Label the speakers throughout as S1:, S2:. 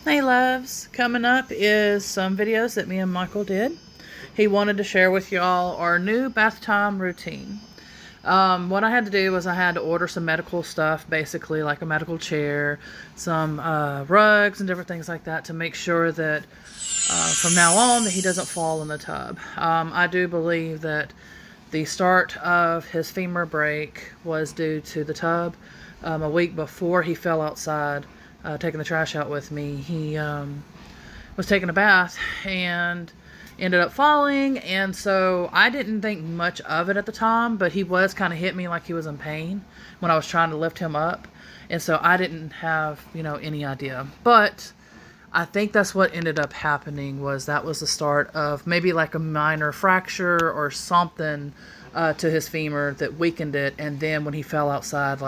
S1: Hey loves, coming up is some videos that me and Michael did. He wanted to share with y'all our new bath time routine. What I had to do was I had to order some medical stuff, basically like a medical chair, some rugs and different things like that to make sure that from now on that he doesn't fall in the tub. I do believe that the start of his femur break was due to the tub. A week before he fell outside, taking the trash out with me, he was taking a bath and ended up falling. And so I didn't think much of it at the time, but he was kind of hit me like he was in pain when I was trying to lift him up. And so I didn't have, any idea. But I think that's what ended up happening, was that was the start of maybe like a minor fracture or something to his femur that weakened it. And then when he fell outside,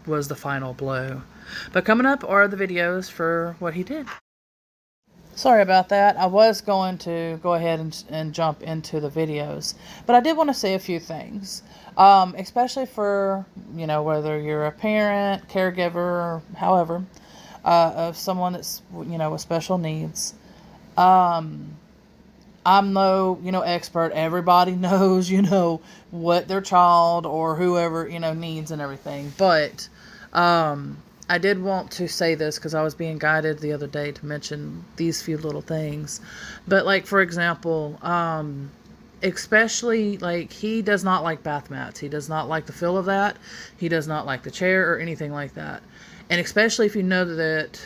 S1: was the final blow. But coming up are the videos for what he did. Sorry about that. I was going to go ahead and jump into the videos, but I did want to say a few things, especially for, whether you're a parent, caregiver, or however, of someone that's, with special needs. I'm no, expert. Everybody knows, what their child or whoever, needs and everything. But I did want to say this because I was being guided the other day to mention these few little things. But for example, especially he does not like bath mats. He does not like the feel of that. He does not like the chair or anything like that. And especially if you know that,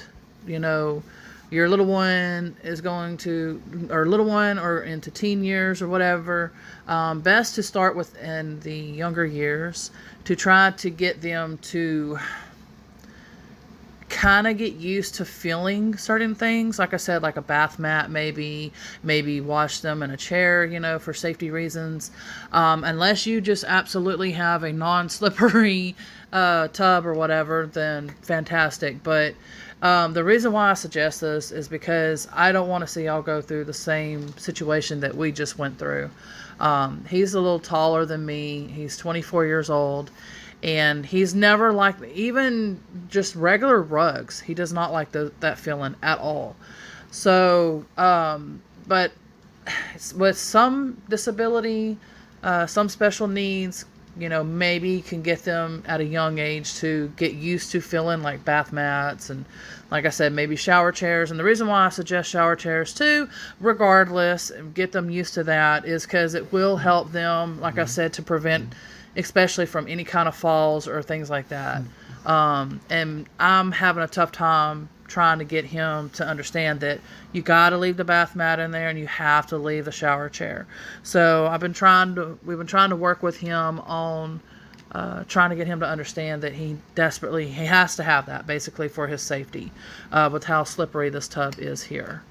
S1: your little one is going to, or little one or into teen years or whatever, best to start within the younger years to try to get them to kind of get used to feeling certain things. Like I said, like a bath mat, maybe wash them in a chair, for safety reasons. Unless you just absolutely have a non-slippery tub or whatever, then fantastic. But the reason why I suggest this is because I don't want to see y'all go through the same situation that we just went through. He's a little taller than me. He's 24 years old. And he's never liked even just regular rugs. He does not like that feeling at all. So, but with some disability, some special needs, maybe can get them at a young age to get used to feeling like bath mats and, like I said, maybe shower chairs. And the reason why I suggest shower chairs too, regardless, get them used to that, is because it will help them, like I said, to prevent especially from any kind of falls or things like that. And I'm having a tough time trying to get him to understand that you got to leave the bath mat in there and you have to leave the shower chair. So we've been trying to work with him on trying to get him to understand that he has to have that basically for his safety, with how slippery this tub is here.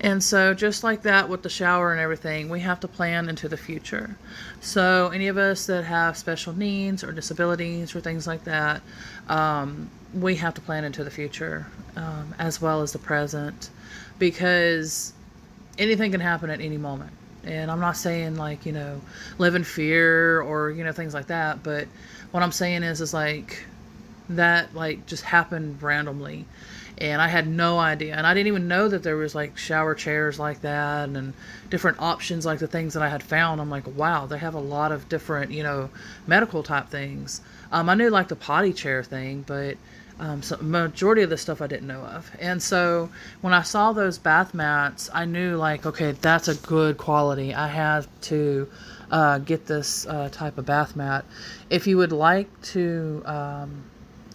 S1: And so just like that with the shower and everything, we have to plan into the future. So any of us that have special needs or disabilities or things like that, we have to plan into the future, as well as the present, because anything can happen at any moment. And I'm not saying live in fear or, things like that. But what I'm saying is that just happened randomly. And I had no idea. And I didn't even know that there was shower chairs like that and different options, like the things that I had found. I'm like, wow, they have a lot of different, medical type things. I knew the potty chair thing, but so majority of the stuff I didn't know of. And so when I saw those bath mats, I knew okay, that's a good quality. I have to get this type of bath mat. If you would like to,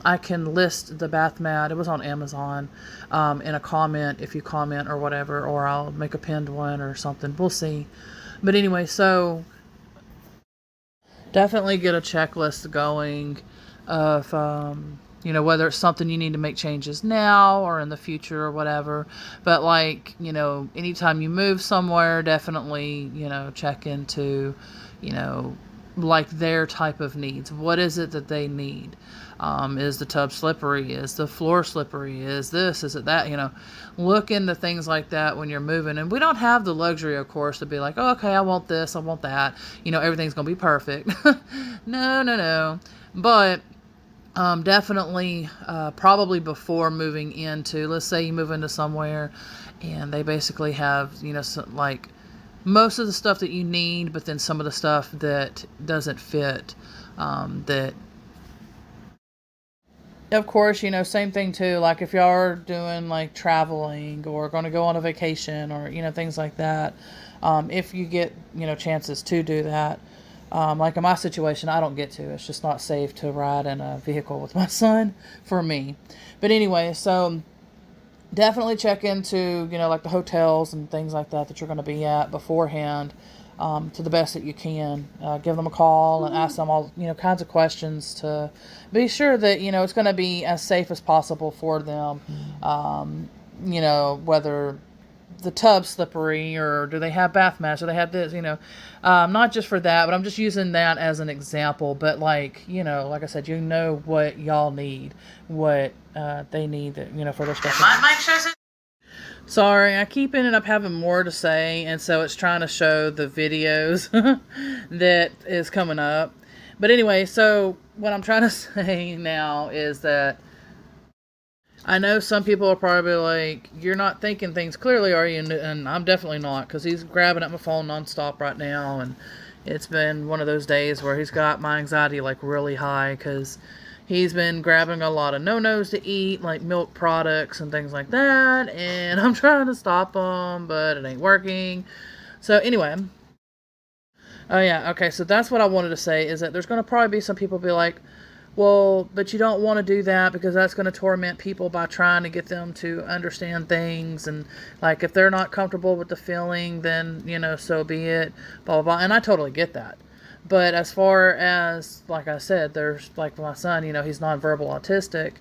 S1: I can list the bath mat. It was on Amazon, in a comment, if you comment or whatever, or I'll make a pinned one or something. We'll see. But anyway, so definitely get a checklist going of, whether it's something you need to make changes now or in the future or whatever. But anytime you move somewhere, definitely, check into, their type of needs. What is it that they need? Is the tub slippery? Is the floor slippery? Is this? Is it that? Look into things like that when you're moving. And we don't have the luxury, of course, to be like, oh, okay, I want this, I want that. Everything's going to be perfect. No. But Definitely, probably before moving into, let's say you move into somewhere and they basically have, like most of the stuff that you need, but then some of the stuff that doesn't fit, that, of course, same thing too. Like if y'all are doing like traveling or going to go on a vacation or, things like that. If you get, chances to do that. Like in my situation, I don't get to. It's just not safe to ride in a vehicle with my son for me. But anyway, so definitely check into, like the hotels and things like that that you're going to be at beforehand, to the best that you can. Give them a call and ask them all, kinds of questions to be sure that, it's going to be as safe as possible for them. Whether the tub's slippery or do they have bath mats or they have this, not just for that, but I'm just using that as an example. But like I said, what y'all need, what they need, that, for their stuff. My mic shows it. Sorry, I keep ending up having more to say, and so it's trying to show the videos that is coming up. But anyway, so what I'm trying to say now is that I know some people are probably like, you're not thinking things clearly, are you? And I'm definitely not, because he's grabbing at my phone nonstop right now, and it's been one of those days where he's got my anxiety like really high, because he's been grabbing a lot of no-nos to eat, like milk products and things like that, and I'm trying to stop him, but it ain't working. So anyway, oh yeah, okay, so that's what I wanted to say, is that there's going to probably be some people be like, well, but you don't want to do that because that's going to torment people by trying to get them to understand things. And like, if they're not comfortable with the feeling, then, so be it, blah, blah, blah. And I totally get that. But as far as, like I said, there's like my son, he's nonverbal autistic,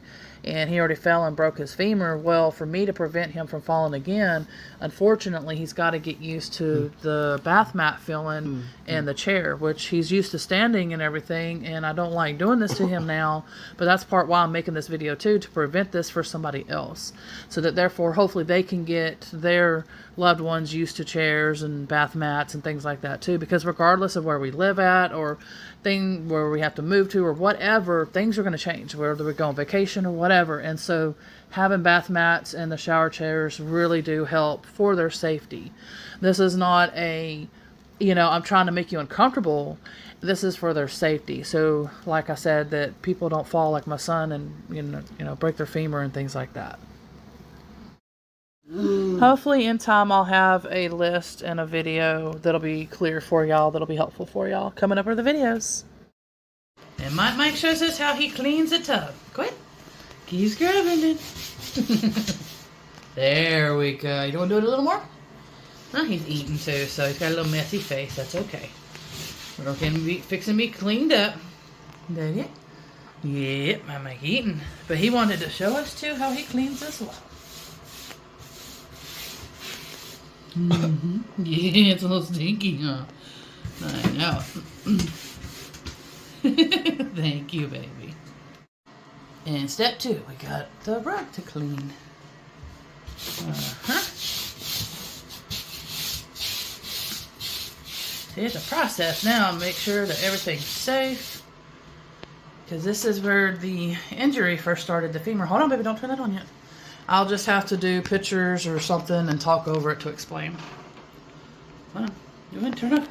S1: and he already fell and broke his femur. Well, for me to prevent him from falling again, unfortunately, he's got to get used to the bath mat feeling and the chair, which he's used to standing and everything, and I don't like doing this to him now, but that's part why I'm making this video too, to prevent this for somebody else, so that therefore hopefully they can get their loved ones used to chairs and bath mats and things like that too, because regardless of where we live at or where we have to move to or whatever, things are going to change, whether we go on vacation or whatever. And so having bath mats and the shower chairs really do help for their safety. This is not I'm trying to make you uncomfortable. This is for their safety. So like I said, that people don't fall like my son and break their femur and things like that. Hopefully in time I'll have a list and a video that'll be clear for y'all, that'll be helpful for y'all coming up with the videos. And Mike shows us how he cleans the tub. Quit. Keep scrubbing it. There we go. You want to do it a little more? Oh, he's eating too, so he's got a little messy face. That's okay. We're okay to be fixing to be cleaned up. Did it? Yep, my Mike eating. But he wanted to show us too how he cleans as well. Yeah, it's a little stinky, huh? I know. Thank you, baby. And step 2, we got the rug to clean. So here's the process now. Make sure that everything's safe, because this is where the injury first started, the femur. Hold on, baby, don't turn that on yet. I'll just have to do pictures or something and talk over it to explain. Well, go ahead, turn up.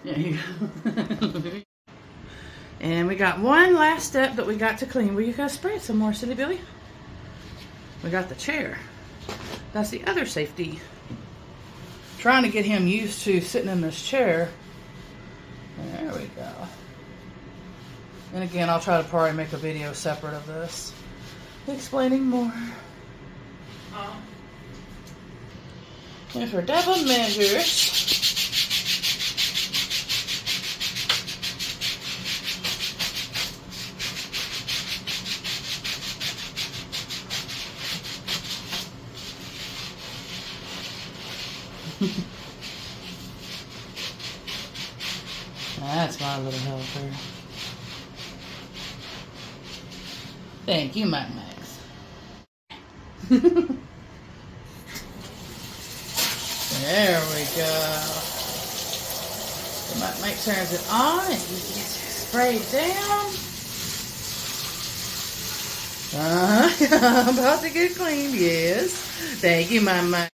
S1: Yeah, here you go. And we got one last step that we got to clean. Well, you gotta spray it some more, silly Billy. We got the chair. That's the other safety. Trying to get him used to sitting in this chair. There we go. And again, I'll try to probably make a video separate of this, explaining more. And for double measures, that's my little helper. Thank you, Mike Max. There we go. Somebody make turns it on and you get sprayed down. I'm about to get cleaned, yes. Thank you, Mama.